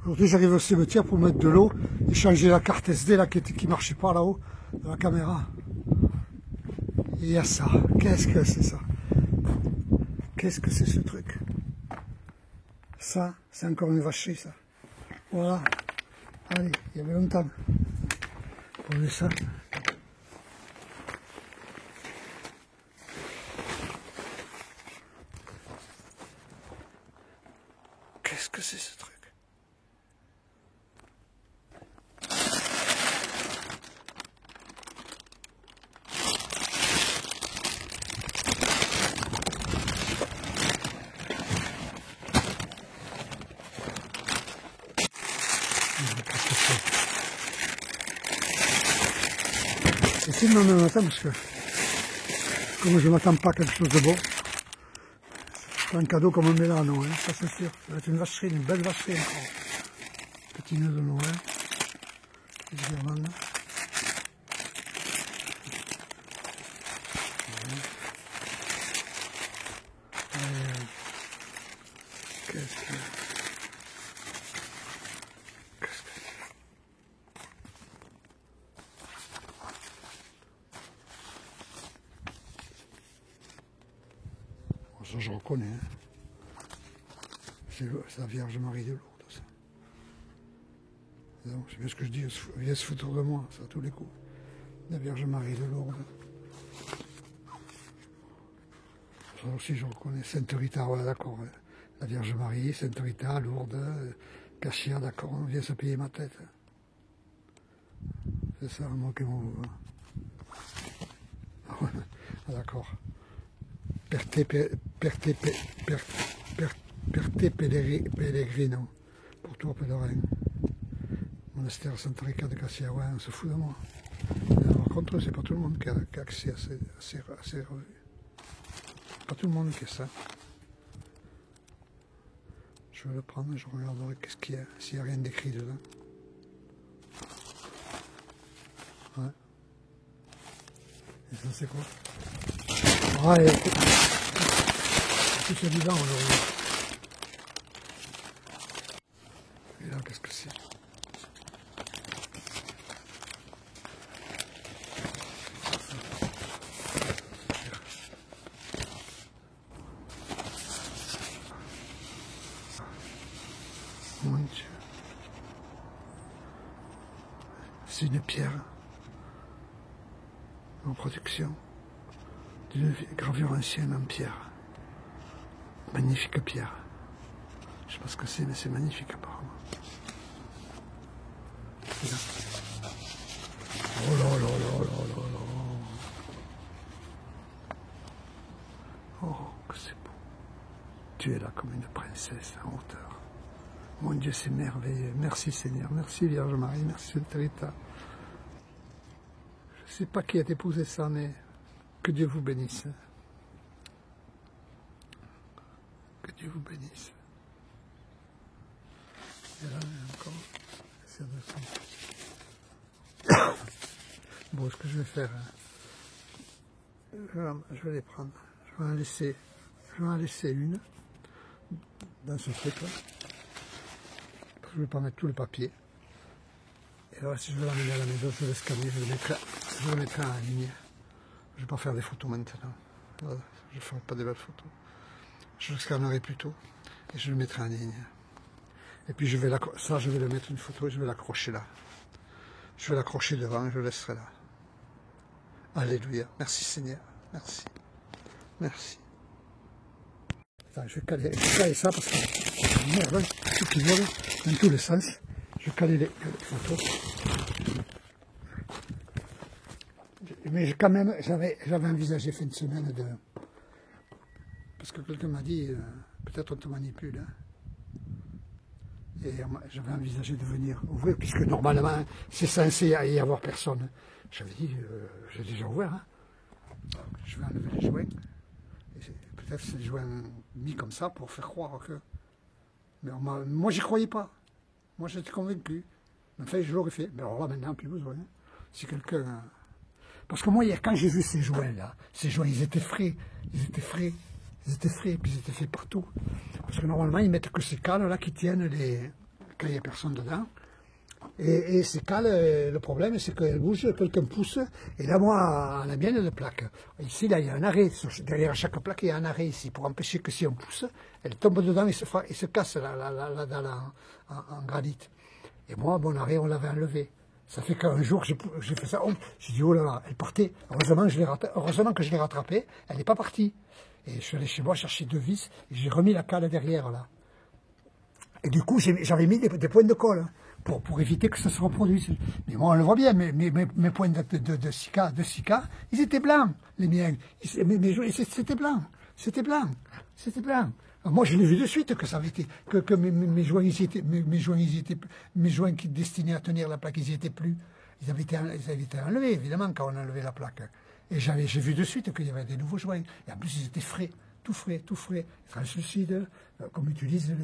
Aujourd'hui, j'arrive au cimetière pour mettre de l'eau et changer la carte SD là, qui marchait pas là-haut, de la caméra. Et il y a ça. Qu'est-ce que c'est ça? Qu'est-ce que c'est ce truc? Ça, c'est encore une vacherie, ça. Voilà. Allez, il y avait longtemps. Prenez ça. Qu'est-ce que c'est ce truc? Essayez de m'en matin parce que comme je ne m'attends pas à quelque chose de bon, c'est pas un cadeau comme on met là, non, hein, ça c'est sûr. Ça va être une vacherie, une belle vacherie encore. Petit nœud de noix, petite guirlande. Qu'est-ce que ça je reconnais, hein. C'est la Vierge Marie de Lourdes, ça. C'est bien ce que je dis, elle vient se foutre de moi, ça, à tous les coups. La Vierge Marie de Lourdes. Ça aussi je reconnais. Sainte Rita, voilà, d'accord. La Vierge Marie, Sainte Rita, Lourdes, Cachia, d'accord, on vient se payer ma tête. C'est ça, moi qui m'en veux. Ah, d'accord. Perte Pellegrino, pour toi pèlerin. Monastère Santa Rica de Cassia, ouais, on se fout de moi. Par contre, c'est pas tout le monde qui a accès à ces revues. Pas tout le monde qui a ça. Je vais le prendre, je regarderai qu'est-ce qu'il y a, s'il n'y a rien d'écrit dedans. Ouais. Et ça c'est quoi? Ouais, c'est évident aujourd'hui. Et là, qu'est-ce que c'est? Mon Dieu. C'est une pierre en production d'une gravure ancienne en pierre. Magnifique pierre. Je sais pas ce que c'est, mais c'est magnifique apparemment. Oh là là là là là là. Oh, que c'est beau. Tu es là comme une princesse en hauteur. Mon Dieu, c'est merveilleux. Merci Seigneur. Merci Vierge Marie. Merci Sainte Rita. Je ne sais pas qui a déposé ça, mais que Dieu vous bénisse. Que Dieu vous bénisse. Et là, encore. Bon, ce que je vais faire, je vais les prendre. Je vais en laisser une dans ce truc-là. Je ne vais pas mettre tout le papier. Et là, si je veux l'amener à la maison, je vais le scanner, je le mettrai en ligne. Je ne vais pas faire des photos maintenant. Voilà, je ne ferai pas de belles photos. Je le scannerai plutôt et je le mettrai en ligne. Et puis je vais le mettre une photo et je vais l'accrocher là. Je vais l'accrocher devant et je le laisserai là. Alléluia. Merci Seigneur. Merci. Merci. Attends, je vais caler ça parce que merde, tout qui vole dans tous les sens. Je vais caler les photos. Mais quand même, j'avais envisagé fin de semaine de... Parce que quelqu'un m'a dit, peut-être on te manipule. Hein. Et j'avais envisagé de venir ouvrir, puisque normalement, c'est censé y avoir personne. J'avais dit, j'ai déjà ouvert. Hein. Je vais enlever les joints. Peut-être c'est des joints mis comme ça pour faire croire que... Mais moi, j'y croyais pas. Moi, j'étais convaincu. Mais enfin, je l'aurais fait. Mais alors là, maintenant, plus besoin. Si quelqu'un... Parce que moi, quand j'ai vu ces joints-là, ces joints, ils étaient frais. Ils étaient frais. Ils étaient frais, puis ils étaient faits partout. Parce que normalement, ils mettent que ces cales-là qui tiennent quand il n'y a personne dedans. Et ces cales, le problème, c'est qu'elles bougent, quelqu'un pousse, et là, moi, à la mienne, elle plaque. Ici, là, il y a un arrêt. Derrière chaque plaque, il y a un arrêt ici, pour empêcher que si on pousse, elle tombe dedans et se casse la dalle en granit. Et moi, mon arrêt, on l'avait enlevé. Ça fait qu'un jour, j'ai fait ça, j'ai dit, oh là là, elle partait. Heureusement que je l'ai rattrapée, elle n'est pas partie. Et je suis allé chez moi chercher 2 vis, et j'ai remis la cale derrière, là. Et du coup, j'avais mis des points de colle, hein, pour éviter que ça se reproduise. Mais moi, on le voit bien, mes points de Sika, ils étaient blancs, les miens. C'était blanc, c'était blanc, c'était blanc. Alors moi, je l'ai vu de suite que ça avait été, que mes joints, mes joints qui destinaient à tenir la plaque, ils n'y étaient plus. Ils avaient été enlevés, évidemment, quand on a enlevé la plaque. Et j'ai vu de suite qu'il y avait des nouveaux joints. Et en plus, ils étaient frais, tout frais, tout frais. Translucides, comme utilisent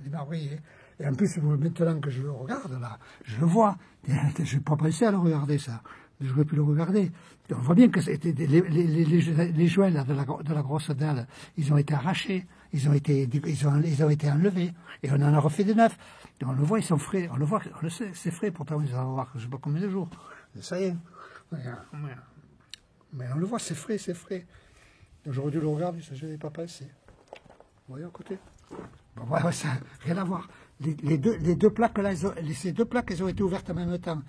les marbriers. Et en plus, maintenant que je le regarde, là, je le vois. Je n'ai pas pensé à le regarder, ça. J'aurais pu le regarder. On voit bien que c'était les joints là, de la grosse dalle, ils ont été arrachés, ils ont été enlevés, et on en a refait de neufs. Et on le voit, ils sont frais, on le sait, c'est frais, pourtant ils vont avoir je ne sais pas combien de jours. Ça y est. Mais on le voit, c'est frais, c'est frais. J'aurais dû le regarder, ça je n'avais pas pensé. Vous voyez à côté. Bon, ouais, ça n'a rien à voir. Les deux plaques, là, ces 2 plaques, elles ont été ouvertes en même temps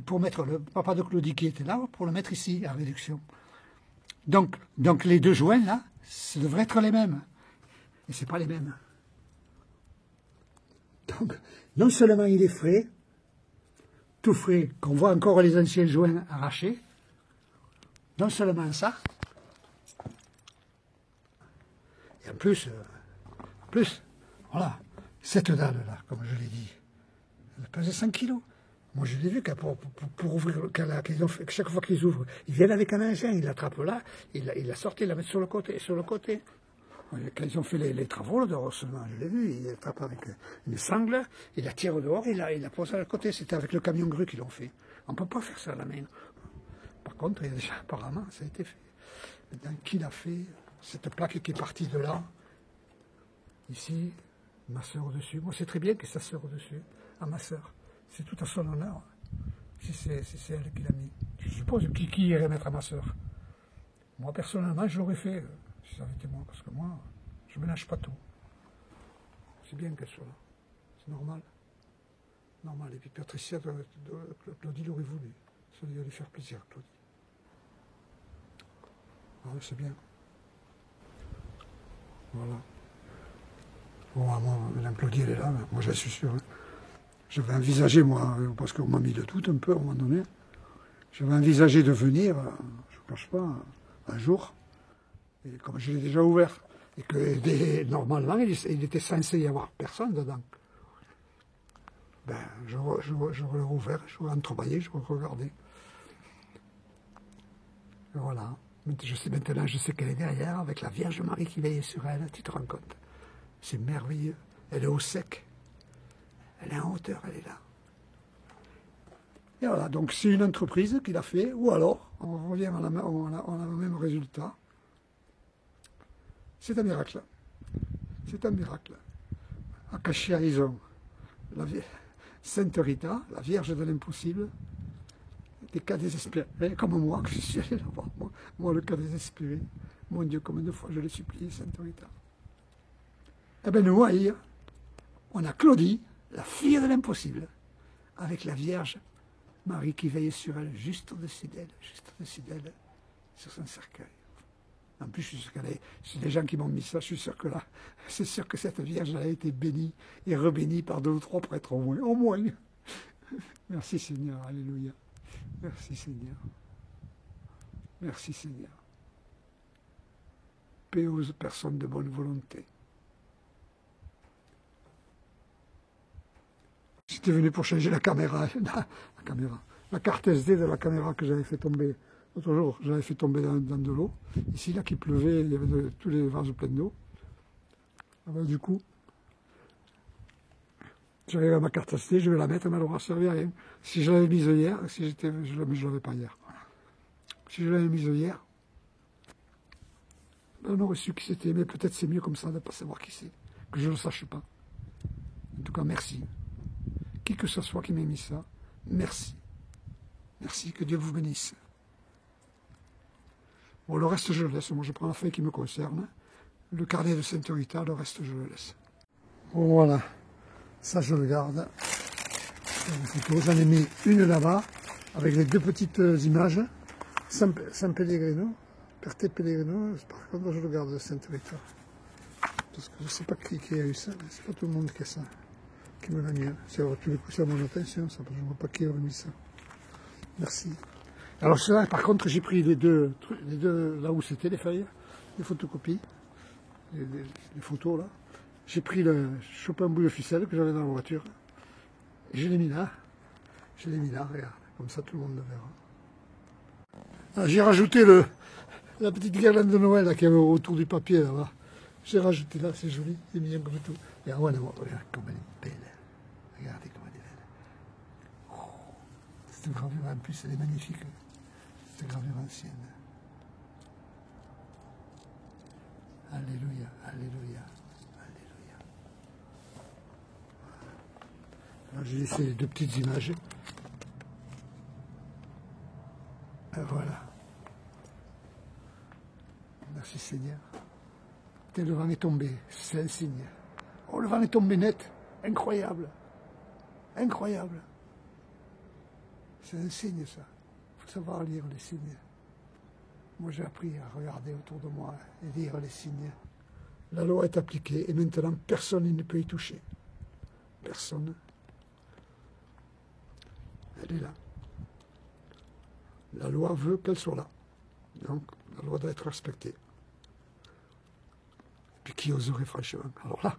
pour mettre le papa de Claudie qui était là, pour le mettre ici, à réduction. Donc les 2 joints, là, ça devrait être les mêmes. Et ce n'est pas les mêmes. Donc, non seulement il est frais, tout frais, qu'on voit encore les anciens joints arrachés, non seulement ça, et en plus, voilà, cette dalle-là, comme je l'ai dit, elle pesait 5 kilos. Moi, je l'ai vu pour ouvrir, chaque fois qu'ils ouvrent, ils viennent avec un engin, ils l'attrapent là, ils la sortent, ils la mettent sur le côté. Quand ils ont fait les travaux de rehaussement, je l'ai vu, ils l'attrapent avec une sangle, ils la tirent dehors, ils la posent à le côté. C'était avec le camion grue qu'ils l'ont fait. On ne peut pas faire ça à la main. Par contre, déjà, apparemment, ça a été fait. Maintenant, qui l'a fait? Cette plaque qui est partie de là, ici, ma soeur au-dessus. Moi, c'est très bien que sa soeur au-dessus, à ma soeur. C'est tout à son honneur, si c'est elle qui l'a mis. Je suppose qui irait mettre à ma soeur. Moi, personnellement, je l'aurais fait, si ça avait été moi, parce que moi, je ne ménage pas tout. C'est bien qu'elle soit là. C'est normal. Normal. Et puis Patricia, Claudie l'aurait voulu. Ça lui allait faire plaisir, Claudie. Ah, c'est bien. Voilà. Bon, Mme Claudie, elle est là, moi j'en suis sûr. Hein. J'avais envisagé, moi, parce qu'on m'a mis de tout un peu à un moment donné, j'avais envisagé de venir, je ne vous cache pas, un jour, et comme je l'ai déjà ouvert, et que normalement, il était censé y avoir personne dedans. Ben, j'aurais ouvert, j'aurais entremaillé, j'aurais regardé. Et voilà. Maintenant, je sais qu'elle est derrière, avec la Vierge Marie qui veille sur elle, tu te rends compte. C'est merveilleux. Elle est au sec. Elle est en hauteur, elle est là. Et voilà, donc c'est une entreprise qui l'a fait, ou alors, on revient on a le même résultat. C'est un miracle. C'est un miracle. À Cachia, ils ont Sainte Rita, la Vierge de l'impossible, des cas désespérés, comme moi, que je suis allé là-bas. Moi, le cas désespéré. Mon Dieu, combien de fois je l'ai supplié, Sainte Rita. Eh bien, nous, ailleurs, on a Claudie, la fille de l'impossible, avec la Vierge Marie qui veille sur elle, juste au-dessus d'elle, sur son cercueil. En plus, je suis sûr c'est les gens qui m'ont mis ça, je suis sûr que là, c'est sûr que cette Vierge a été bénie et rebénie par 2 ou 3 prêtres au moins. Au moins. Merci Seigneur, alléluia. Merci Seigneur. Merci Seigneur. Paix aux personnes de bonne volonté. J'étais venu pour changer la caméra, la carte SD de la caméra que j'avais fait tomber l'autre jour. J'avais fait tomber dans de l'eau. Ici, là, qu'il pleuvait, il y avait tous les vases pleins d'eau. Alors, du coup, j'arrive à ma carte SD, je vais la mettre, mais elle n'aura servi à rien. Si je l'avais mise hier, je ne l'avais pas hier. Si je l'avais mise hier, on aurait su qui c'était, mais peut-être c'est mieux comme ça de ne pas savoir qui c'est, que je ne le sache pas. En tout cas, merci. Qui que ce soit qui m'ait mis ça, merci. Merci, que Dieu vous bénisse. Bon, le reste, je le laisse. Moi, je prends la feuille qui me concerne. Le carnet de Sainte Rita, le reste, je le laisse. Bon, voilà. Ça, je le garde. J'en ai mis une là-bas, avec les deux petites images. San Pellegrino, Perte Pellegrino. Par contre, je le garde de Sainte Rita. Parce que je ne sais pas qui a eu ça. C'est pas tout le monde qui a ça. Qui me l'a mis. C'est tous les coups, c'est à mon attention. Ça, je ne vois pas qui a mis ça. Merci. Alors, là, par contre, j'ai pris les deux, là où c'était les feuilles, les photocopies, les photos là. J'ai pris chopé un bout de ficelle que j'avais dans la voiture. Et je l'ai mis là. Je l'ai mis là, regarde. Comme ça, tout le monde le verra. Ah, j'ai rajouté la petite guirlande de Noël là, qui avait autour du papier là-bas. J'ai rajouté là, c'est joli, c'est mignon comme tout. Et regarde comme elle est belle. Regardez comme elle est belle. Oh, cette gravure en plus, elle est magnifique. Cette gravure ancienne. Alléluia, alléluia, alléluia. Alors j'ai laissé les deux petites images. Et voilà. Merci Seigneur. Le vent est tombé, c'est un signe. Oh, le vent est tombé net, incroyable, incroyable. C'est un signe ça, il faut savoir lire les signes. Moi j'ai appris à regarder autour de moi et lire les signes. La loi est appliquée et maintenant personne ne peut y toucher. Personne. Elle est là. La loi veut qu'elle soit là. Donc la loi doit être respectée. Puis qui oserait franchement? Alors là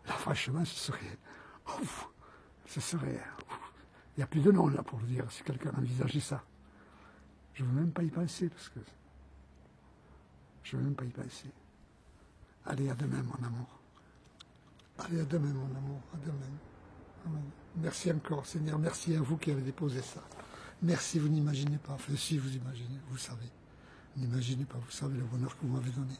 franchement, ce serait... Il n'y a plus de nom là pour le dire, si quelqu'un envisageait ça. Je ne veux même pas y penser, parce que... Je ne veux même pas y penser. Allez, à demain, mon amour. Allez, à demain, mon amour, à demain. Amen. Merci encore, Seigneur, merci à vous qui avez déposé ça. Merci, vous n'imaginez pas, enfin si vous imaginez, vous savez. N'imaginez pas, vous savez le bonheur que vous m'avez donné.